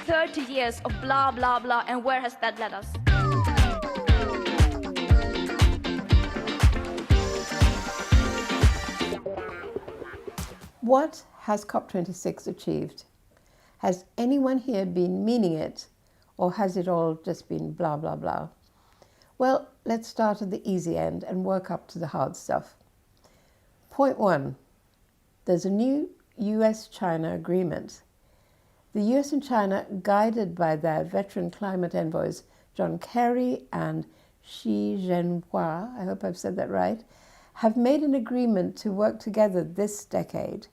30 years of blah, blah, blah, and where has that led us? What has COP26 achieved? Has anyone here been meaning it, or has it all just been blah, blah, blah? Well, let's start at the easy end and work up to the hard stuff. Point 1. There's a new US-China agreement. The US and China, guided by their veteran climate envoys John Kerry and Xi Jinping, I hope I've said that right, have made an agreement to work together this decade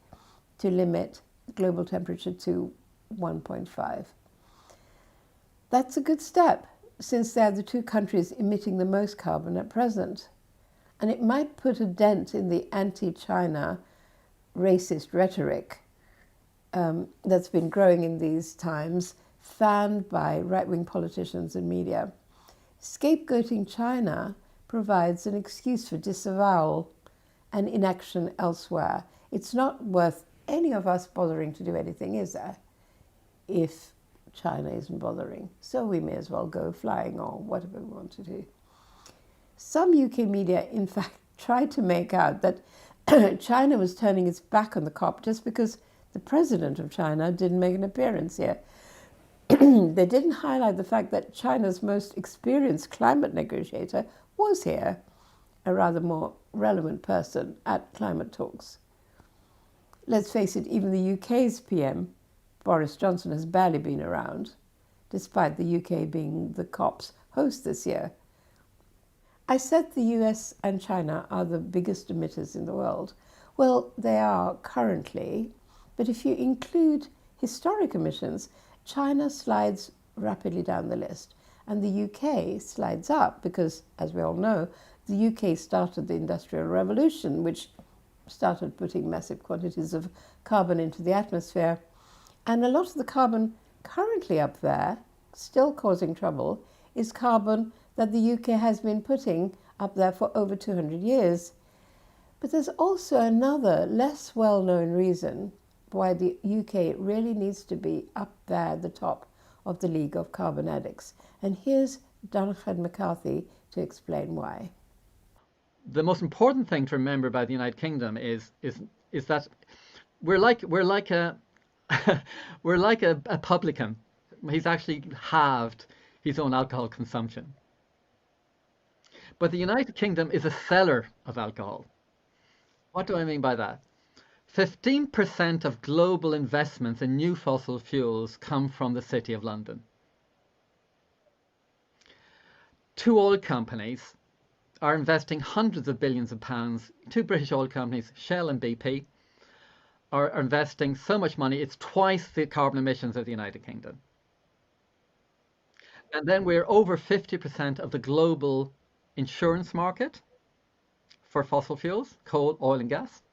to limit global temperature to 1.5. That's a good step, since they're the two countries emitting the most carbon at present. And it might put a dent in the anti-China racist rhetoric that's been growing in these times, fanned by right-wing politicians and media. Scapegoating China provides an excuse for disavowal and inaction elsewhere. It's not worth any of us bothering to do anything, is there, if China isn't bothering? So we may as well go flying or whatever we want to do. Some UK media, in fact, tried to make out that China was turning its back on the COP just because the president of China didn't make an appearance here. They didn't highlight the fact that China's most experienced climate negotiator was here, a rather more relevant person at climate talks. Let's face it, even the UK's PM, Boris Johnson, has barely been around, despite the UK being the COP's host this year. I said the US and China are the biggest emitters in the world. Well, they are currently, but if you include historic emissions, China slides rapidly down the list, and the UK slides up because, as we all know, the UK started the Industrial Revolution, which started putting massive quantities of carbon into the atmosphere. And a lot of the carbon currently up there, still causing trouble, is carbon that the UK has been putting up there for over 200 years. But there's also another, less well-known reason why the UK really needs to be up there at the top of the league of carbon addicts. And here's Donald McCarthy to explain why. The most important thing to remember about the United Kingdom is that we're like a we're like a publican. He's actually halved his own alcohol consumption. But the United Kingdom is a seller of alcohol. What do I mean by that? 15% of global investments in new fossil fuels come from the City of London. Two oil companies are investing hundreds of billions of pounds. Two British oil companies, Shell and BP, are investing so much money, it's twice the carbon emissions of the United Kingdom. And then we're over 50% of the global insurance market for fossil fuels, coal, oil and gas.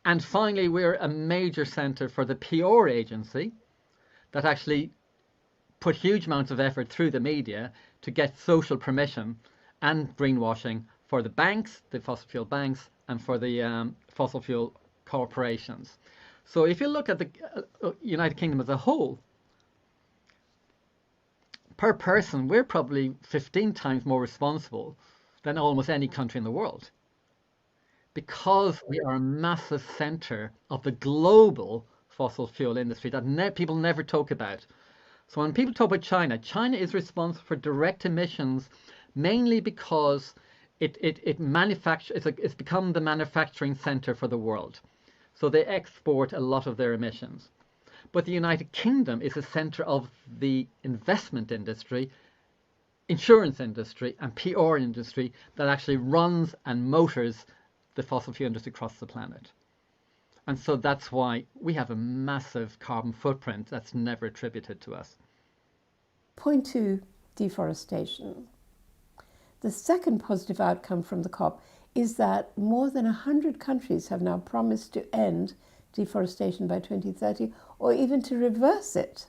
And finally, we're a major centre for the PR agency that actually put huge amounts of effort through the media to get social permission and greenwashing for the banks, the fossil fuel banks, and for the fossil fuel corporations. So if you look at the United Kingdom as a whole, per person, we're probably 15 times more responsible than almost any country in the world, because we are a massive centre of the global fossil fuel industry that people never talk about. So when people talk about China, China is responsible for direct emissions mainly because it's become the manufacturing centre for the world. So they export a lot of their emissions. But the United Kingdom is a centre of the investment industry, insurance industry, and PR industry that actually runs and motors the fossil fuel industry across the planet. And so that's why we have a massive carbon footprint that's never attributed to us. Point 2, deforestation. The second positive outcome from the COP is that more than 100 countries have now promised to end deforestation by 2030 or even to reverse it.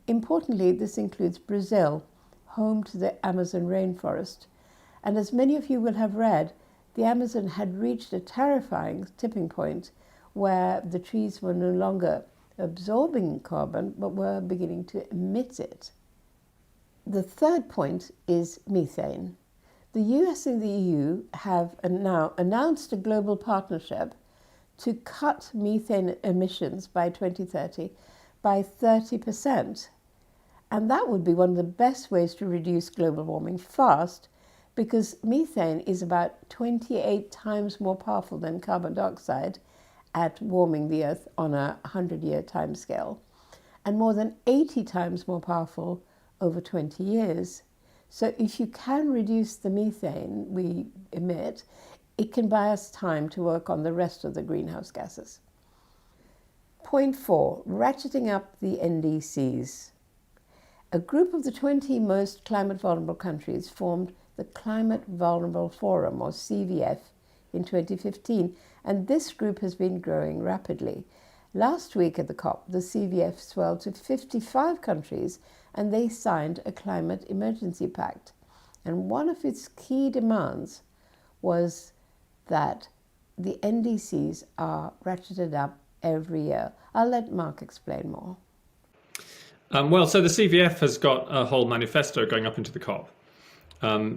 Importantly, this includes Brazil, home to the Amazon rainforest. And as many of you will have read, the Amazon had reached a terrifying tipping point where the trees were no longer absorbing carbon, but were beginning to emit it. The third point is methane. The US and the EU have now announced a global partnership to cut methane emissions by 2030 by 30%. And that would be one of the best ways to reduce global warming fast, because methane is about 28 times more powerful than carbon dioxide at warming the Earth on a 100-year timescale, and more than 80 times more powerful over 20 years. So if you can reduce the methane we emit, it can buy us time to work on the rest of the greenhouse gases. Point 4, ratcheting up the NDCs. A group of the 20 most climate vulnerable countries formed the Climate Vulnerable Forum, or CVF, in 2015, and this group has been growing rapidly. Last week at the COP, the CVF swelled to 55 countries, and they signed a climate emergency pact. And one of its key demands was that the NDCs are ratcheted up every year. I'll let Mark explain more. So the CVF has got a whole manifesto going up into the COP.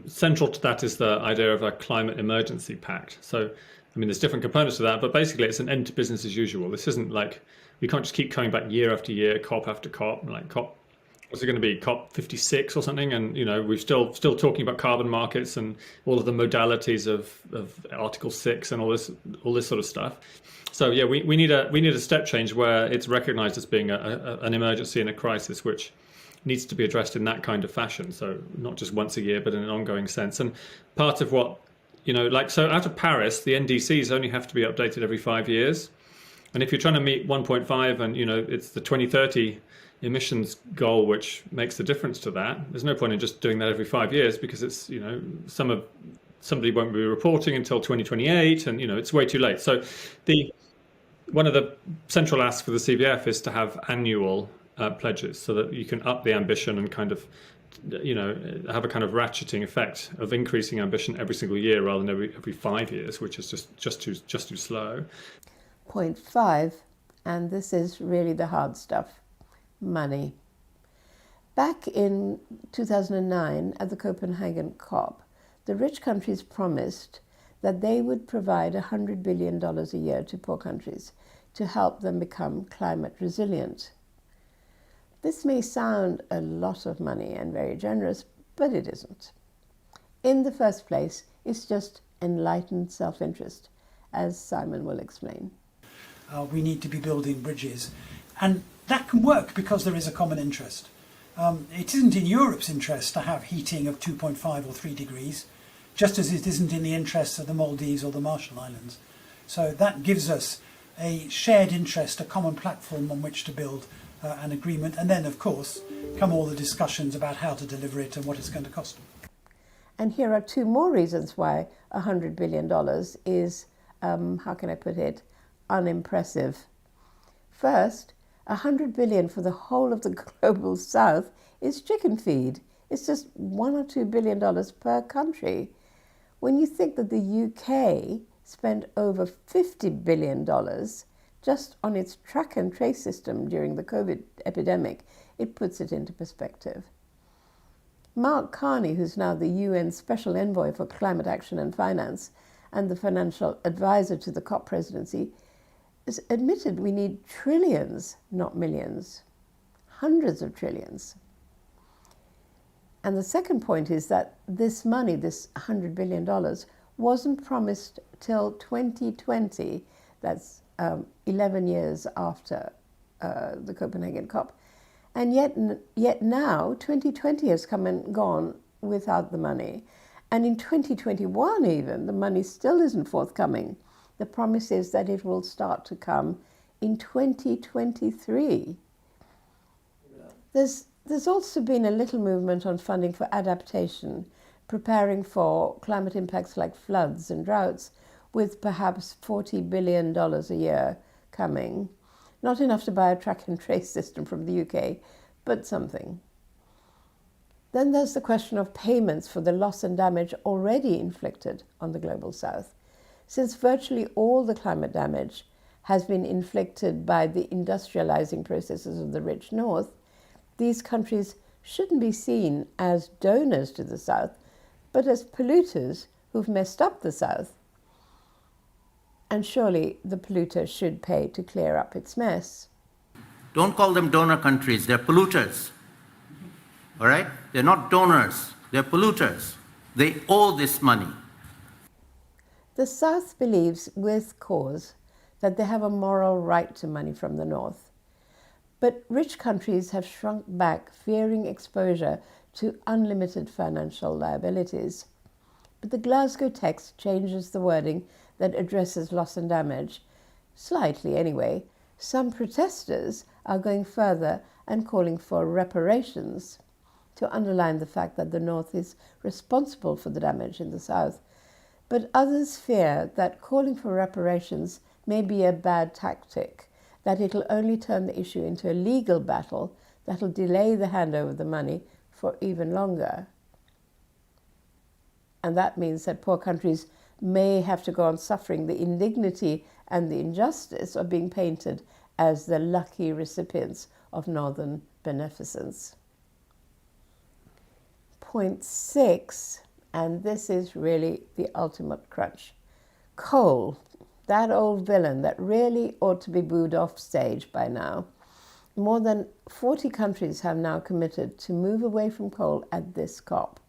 Central to that is the idea of a climate emergency pact. So, I mean, there's different components to that, but basically it's an end to business as usual. This isn't like, we can't just keep coming back year after year, COP after COP, like COP, what's it going to be, COP26 or something? And, you know, we're still talking about carbon markets and all of the modalities of Article 6 and all this sort of stuff. So yeah, we need a step change where it's recognized as being an emergency and a crisis, which needs to be addressed in that kind of fashion. So not just once a year, but in an ongoing sense. And part of what, you know, like, so out of Paris, the NDCs only have to be updated every 5 years. And if you're trying to meet 1.5 and, you know, it's the 2030 emissions goal, which makes the difference to that, there's no point in just doing that every 5 years, because it's, you know, somebody won't be reporting until 2028, and, you know, it's way too late. So one of the central asks for the CVF is to have annual pledges, so that you can up the ambition and kind of, you know, have a kind of ratcheting effect of increasing ambition every single year rather than every 5 years, which is just too slow. Point 5, and this is really the hard stuff, money. Back in 2009 at the Copenhagen COP, the rich countries promised that they would provide $100 billion a year to poor countries to help them become climate resilient. This may sound a lot of money and very generous, but it isn't. In the first place, it's just enlightened self-interest, as Simon will explain. We need to be building bridges, and that can work because there is a common interest. It isn't in Europe's interest to have heating of 2.5 or 3 degrees, just as it isn't in the interests of the Maldives or the Marshall Islands. So that gives us a shared interest, a common platform on which to build an agreement, and then of course come all the discussions about how to deliver it and what it's going to cost. And here are 2 more reasons why $100 billion is, how can I put it, unimpressive. First, $100 billion for the whole of the global south is chicken feed. It's just $1 or $2 billion per country. When you think that the UK spent over $50 billion just on its track and trace system during the COVID epidemic, it puts it into perspective. Mark Carney, who's now the UN Special Envoy for Climate Action and Finance and the financial advisor to the COP presidency, has admitted we need trillions, not millions, hundreds of trillions. And the second point is that this money, this $100 billion, wasn't promised till 2020. That's 11 years after the Copenhagen COP. And yet now, 2020 has come and gone without the money. And in 2021 even, the money still isn't forthcoming. The promise is that it will start to come in 2023. There's also been a little movement on funding for adaptation, preparing for climate impacts like floods and droughts, with perhaps $40 billion a year coming. Not enough to buy a track and trace system from the UK, but something. Then there's the question of payments for the loss and damage already inflicted on the global south. Since virtually all the climate damage has been inflicted by the industrializing processes of the rich North, these countries shouldn't be seen as donors to the South, but as polluters who've messed up the South. And surely the polluter should pay to clear up its mess. Don't call them donor countries, they're polluters. All right? They're not donors, they're polluters. They owe this money. The South believes with cause that they have a moral right to money from the North. But rich countries have shrunk back, fearing exposure to unlimited financial liabilities. But the Glasgow text changes the wording that addresses loss and damage, slightly anyway. Some protesters are going further and calling for reparations, to underline the fact that the North is responsible for the damage in the South. But others fear that calling for reparations may be a bad tactic, that it'll only turn the issue into a legal battle that'll delay the handover of the money for even longer. And that means that poor countries may have to go on suffering the indignity and the injustice of being painted as the lucky recipients of Northern beneficence. Point 6, and this is really the ultimate crunch. Coal, that old villain that really ought to be booed off stage by now. More than 40 countries have now committed to move away from coal at this COP,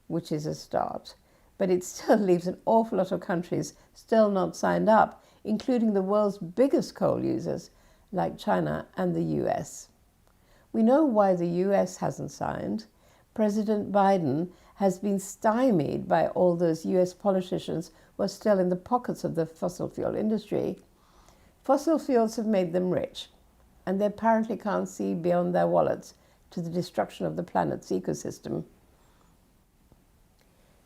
which is a start. But it still leaves an awful lot of countries still not signed up, including the world's biggest coal users, like China and the US. We know why the US hasn't signed. President Biden has been stymied by all those US politicians who are still in the pockets of the fossil fuel industry. Fossil fuels have made them rich, and they apparently can't see beyond their wallets to the destruction of the planet's ecosystem.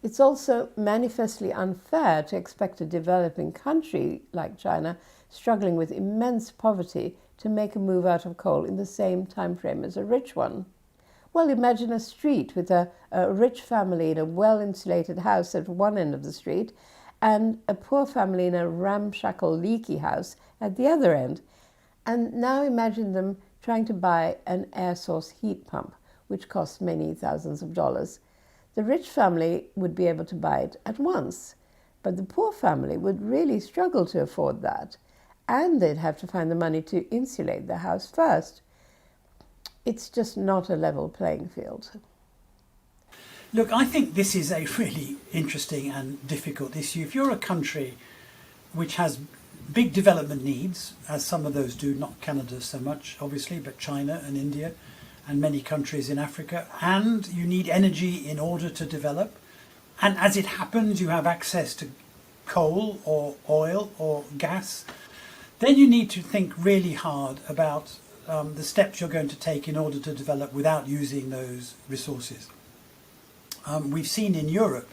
It's also manifestly unfair to expect a developing country like China, struggling with immense poverty, to make a move out of coal in the same time frame as a rich one. Well, imagine a street with a rich family in a well-insulated house at one end of the street and a poor family in a ramshackle, leaky house at the other end. And now imagine them trying to buy an air source heat pump, which costs many thousands of dollars. The rich family would be able to buy it at once, but the poor family would really struggle to afford that, and they'd have to find the money to insulate their house first. It's just not a level playing field. Look, I think this is a really interesting and difficult issue. If you're a country which has big development needs, as some of those do, not Canada so much, obviously, but China and India and many countries in Africa, and you need energy in order to develop, and as it happens, you have access to coal or oil or gas, then you need to think really hard about the steps you're going to take in order to develop without using those resources. We've seen in Europe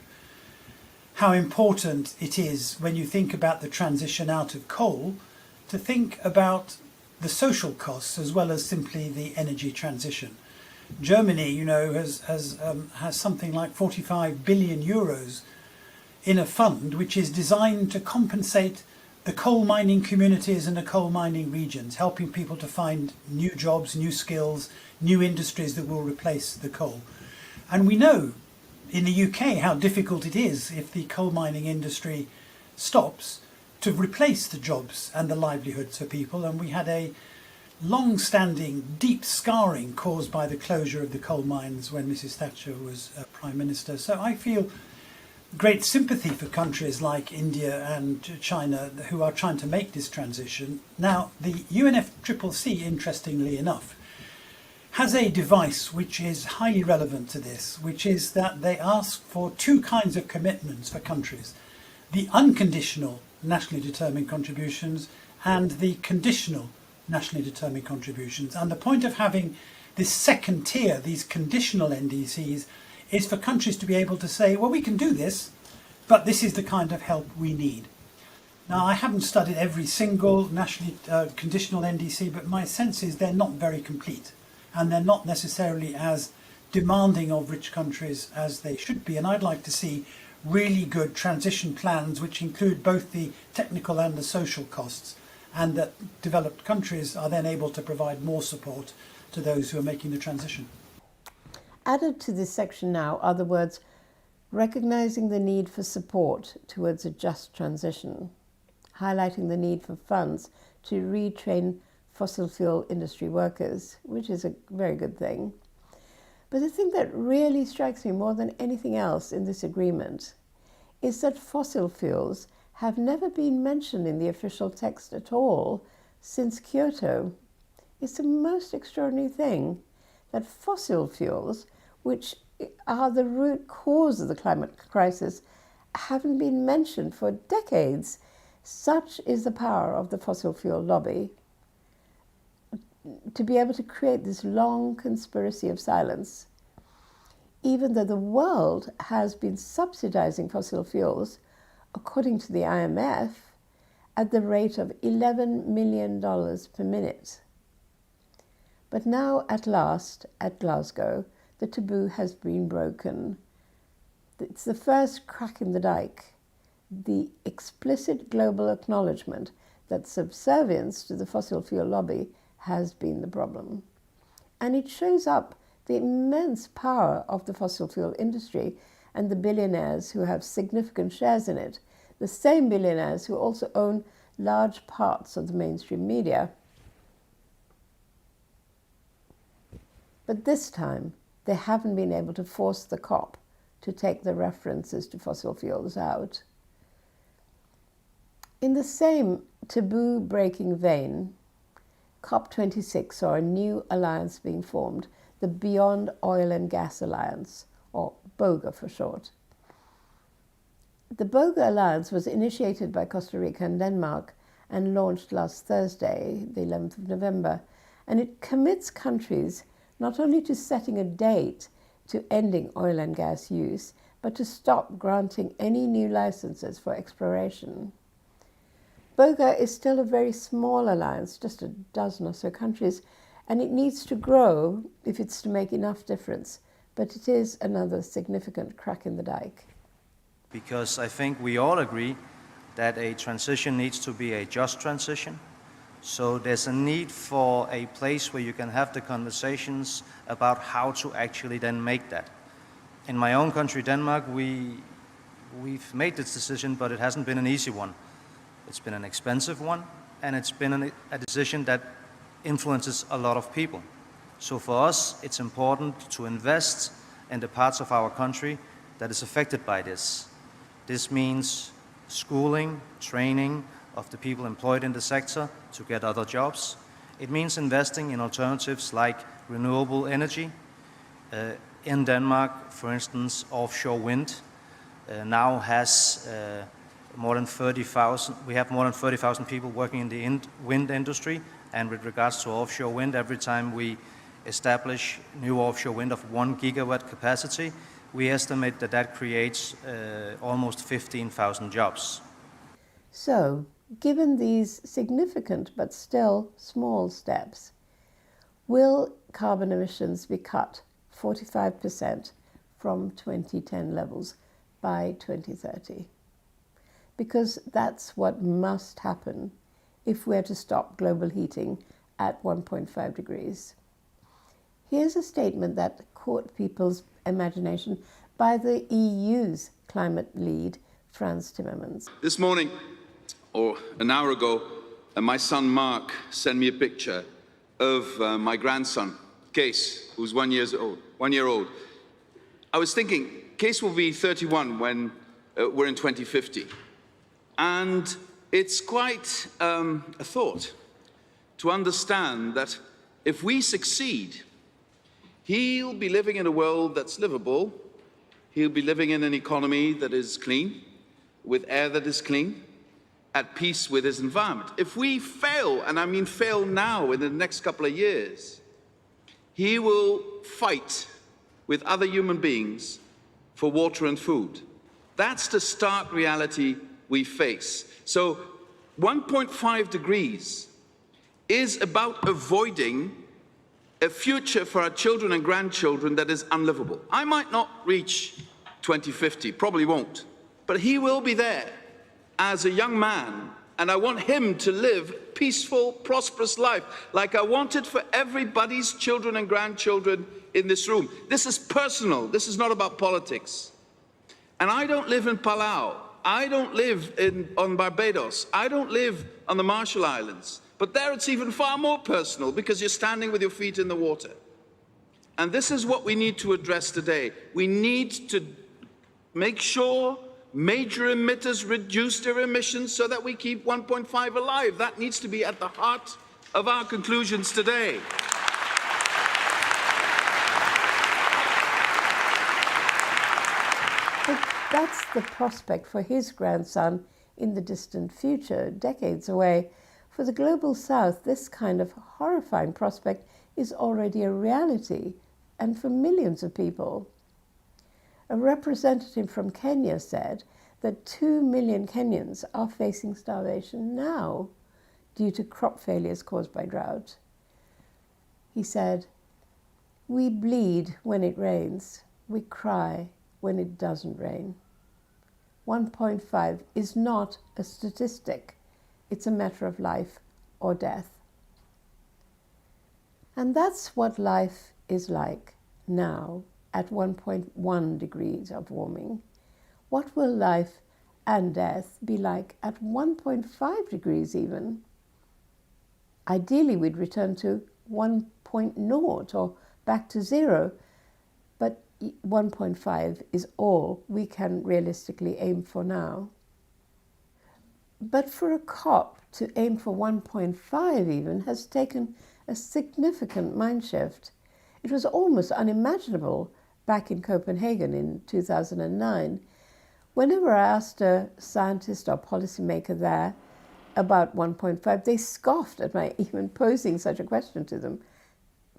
how important it is when you think about the transition out of coal to think about the social costs as well as simply the energy transition. Germany, you know, has something like 45 billion euros in a fund which is designed to compensate the coal mining communities and the coal mining regions, helping people to find new jobs, new skills, new industries that will replace the coal. And we know in the UK how difficult it is if the coal mining industry stops to replace the jobs and the livelihoods for people. And we had a long-standing, deep scarring caused by the closure of the coal mines when Mrs. Thatcher was Prime Minister. So I feel great sympathy for countries like India and China who are trying to make this transition. Now, the UNFCCC, interestingly enough, has a device which is highly relevant to this, which is that they ask for two kinds of commitments for countries: the unconditional nationally determined contributions and the conditional nationally determined contributions. And the point of having this second tier, these conditional NDCs, is for countries to be able to say, well, we can do this, but this is the kind of help we need. Now, I haven't studied every single nationally conditional NDC, but my sense is they're not very complete, and they're not necessarily as demanding of rich countries as they should be. And I'd like to see really good transition plans which include both the technical and the social costs, and that developed countries are then able to provide more support to those who are making the transition. Added to this section now are the words recognizing the need for support towards a just transition, highlighting the need for funds to retrain fossil fuel industry workers, which is a very good thing. But the thing that really strikes me more than anything else in this agreement is that fossil fuels have never been mentioned in the official text at all since Kyoto. It's the most extraordinary thing that fossil fuels, which are the root cause of the climate crisis, haven't been mentioned for decades. Such is the power of the fossil fuel lobby, to be able to create this long conspiracy of silence. Even though the world has been subsidizing fossil fuels, according to the IMF, at the rate of $11 million per minute. But now, at last, at Glasgow, the taboo has been broken. It's the first crack in the dike, the explicit global acknowledgement that subservience to the fossil fuel lobby has been the problem. And it shows up the immense power of the fossil fuel industry and the billionaires who have significant shares in it, the same billionaires who also own large parts of the mainstream media. But this time, they haven't been able to force the COP to take the references to fossil fuels out. In the same taboo-breaking vein, COP26 saw a new alliance being formed, the Beyond Oil and Gas Alliance, or BOGA for short. The BOGA Alliance was initiated by Costa Rica and Denmark and launched last Thursday, the 11th of November, and it commits countries not only to setting a date to ending oil and gas use, but to stop granting any new licenses for exploration. BOGA is still a very small alliance, just a dozen or so countries, and it needs to grow if it's to make enough difference, but it is another significant crack in the dike. Because I think we all agree that a transition needs to be a just transition. So there's a need for a place where you can have the conversations about how to actually then make that. In my own country, Denmark, we've made this decision, but it hasn't been an easy one. It's been an expensive one, and it's been a decision that influences a lot of people. So for us, it's important to invest in the parts of our country that is affected by this. This means schooling, training of the people employed in the sector to get other jobs. It means investing in alternatives like renewable energy. In Denmark, for instance, offshore wind now has more than 30,000. We have more than 30,000 people working in the wind industry. And with regards to offshore wind, every time we establish new offshore wind of 1 gigawatt capacity, we estimate that that creates almost 15,000 jobs. So, given these significant but still small steps, will carbon emissions be cut 45% from 2010 levels by 2030? Because that's what must happen if we're to stop global heating at 1.5 degrees. Here's a statement that caught people's imagination by the EU's climate lead, Frans Timmermans. This morning, or an hour ago, my son Mark sent me a picture of my grandson, Kees, who's 1 year old. I was thinking, Kees will be 31 when we're in 2050. And it's quite a thought to understand that if we succeed, he'll be living in a world that's livable. He'll be living in an economy that is clean, with air that is clean, at peace with his environment. If we fail, and I mean fail now in the next couple of years, he will fight with other human beings for water and food. That's the stark reality we face. So 1.5 degrees is about avoiding a future for our children and grandchildren that is unlivable. I might not reach 2050, probably won't, but he will be there as a young man, and I want him to live peaceful, prosperous life, like I want it for everybody's children and grandchildren in this room. This is personal. This is not about politics. And I don't live in Palau. I don't live on Barbados. I don't live on the Marshall Islands. But there it's even far more personal because you're standing with your feet in the water. And this is what we need to address today. We need to make sure major emitters reduce their emissions so that we keep 1.5 alive. That needs to be at the heart of our conclusions today. But that's the prospect for his grandson in the distant future, decades away. For the Global South, this kind of horrifying prospect is already a reality, and for millions of people. A representative from Kenya said that 2 million Kenyans are facing starvation now due to crop failures caused by drought. He said, "We bleed when it rains, we cry when it doesn't rain." 1.5 is not a statistic, it's a matter of life or death. And that's what life is like now at 1.1 degrees of warming. What will life and death be like at 1.5 degrees even? Ideally, we'd return to 1.0 or back to zero, but 1.5 is all we can realistically aim for now. But for a COP to aim for 1.5 even has taken a significant mind shift. It was almost unimaginable back in Copenhagen in 2009. Whenever I asked a scientist or policymaker there about 1.5, they scoffed at my even posing such a question to them.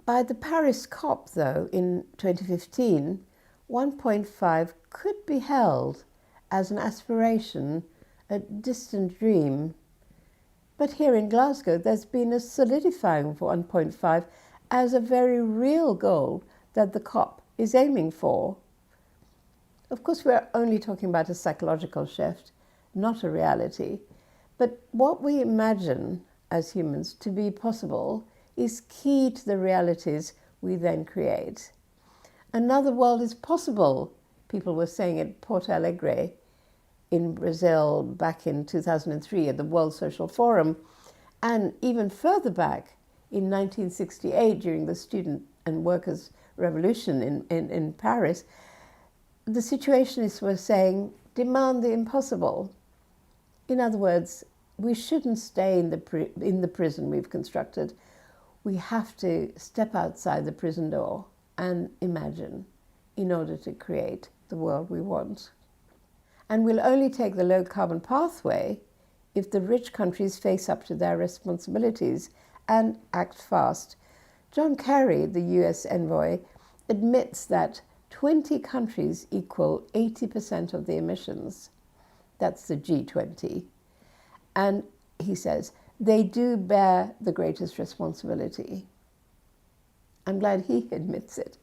By the Paris COP, though, in 2015, 1.5 could be held as an aspiration, a distant dream. But here in Glasgow, there's been a solidifying for 1.5 as a very real goal that the COP is aiming for. Of course, we're only talking about a psychological shift, not a reality. But what we imagine as humans to be possible is key to the realities we then create. Another world is possible, people were saying at Porto Alegre in Brazil back in 2003 at the World Social Forum, and even further back in 1968 during the Student and Workers' Revolution in Paris. The Situationists were saying, demand the impossible. In other words, we shouldn't stay in the prison we've constructed. We have to step outside the prison door and imagine in order to create the world we want. And we'll only take the low-carbon pathway if the rich countries face up to their responsibilities and act fast. John Kerry, the US envoy, admits that 20 countries equal 80% of the emissions. That's the G20. And he says, they do bear the greatest responsibility. I'm glad he admits it.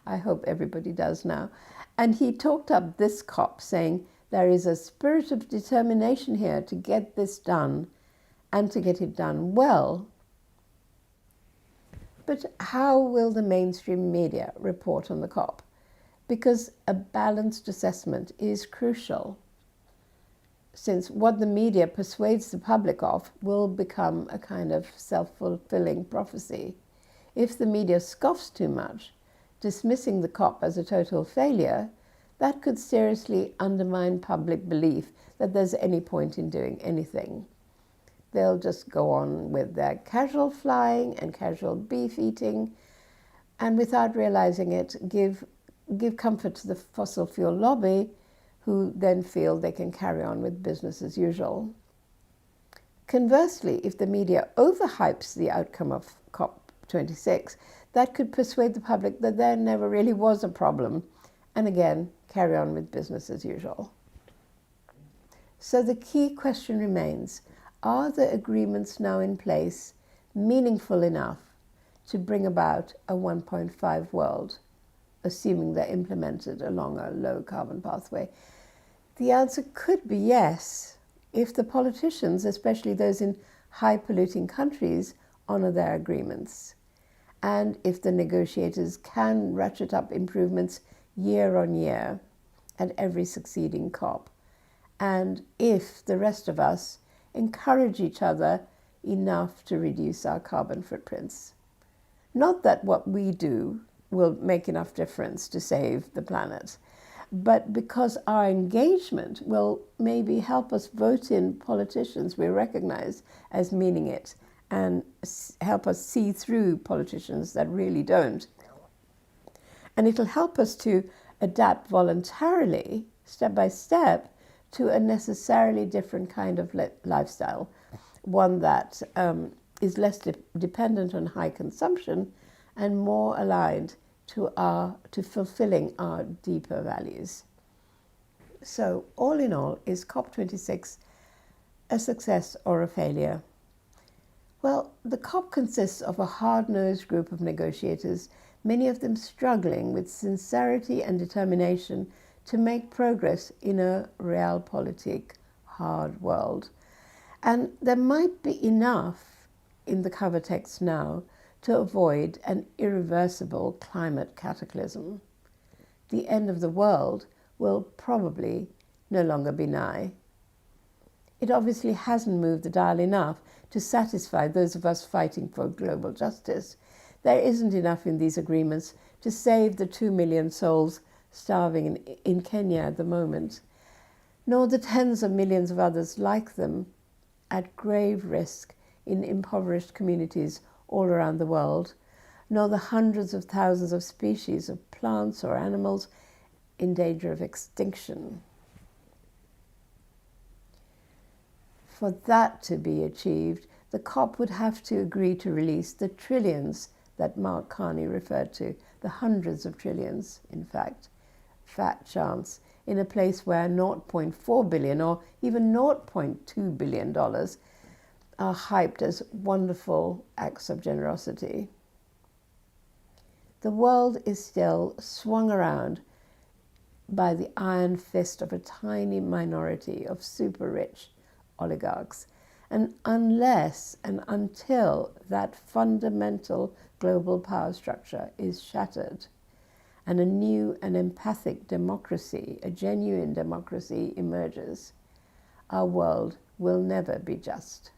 I hope everybody does now. And he talked up this COP saying, there is a spirit of determination here to get this done and to get it done well. But how will the mainstream media report on the COP? Because a balanced assessment is crucial, since what the media persuades the public of will become a kind of self-fulfilling prophecy. If the media scoffs too much, dismissing the COP as a total failure, that could seriously undermine public belief that there's any point in doing anything. They'll just go on with their casual flying and casual beef eating, and without realizing it, give comfort to the fossil fuel lobby, who then feel they can carry on with business as usual. Conversely, if the media overhypes the outcome of COP26, that could persuade the public that there never really was a problem, and again, carry on with business as usual. So the key question remains, are the agreements now in place meaningful enough to bring about a 1.5 world, assuming they're implemented along a low-carbon pathway? The answer could be yes, if the politicians, especially those in high polluting countries honour their agreements, and if the negotiators can ratchet up improvements year on year at every succeeding COP, and if the rest of us encourage each other enough to reduce our carbon footprints. Not that what we do will make enough difference to save the planet, but because our engagement will maybe help us vote in politicians we recognize as meaning it, and help us see through politicians that really don't. And it'll help us to adapt voluntarily, step by step, to a necessarily different kind of lifestyle, one that is less dependent on high consumption and more aligned to fulfilling our deeper values. So, all in all, is COP26 a success or a failure? Well, the COP consists of a hard-nosed group of negotiators, many of them struggling with sincerity and determination to make progress in a realpolitik hard world. And there might be enough in the cover text now to avoid an irreversible climate cataclysm. The end of the world will probably no longer be nigh. It obviously hasn't moved the dial enough to satisfy those of us fighting for global justice. There isn't enough in these agreements to save the 2 million souls starving in Kenya at the moment, nor the tens of millions of others like them at grave risk in impoverished communities all around the world, nor the hundreds of thousands of species of plants or animals in danger of extinction. For that to be achieved, the COP would have to agree to release the trillions that Mark Carney referred to, the hundreds of trillions, in fact, fat chance, in a place where 0.4 billion or even $0.2 billion are hyped as wonderful acts of generosity. The world is still swung around by the iron fist of a tiny minority of super-rich oligarchs. And unless and until that fundamental global power structure is shattered and a new and empathic democracy, a genuine democracy, emerges, our world will never be just.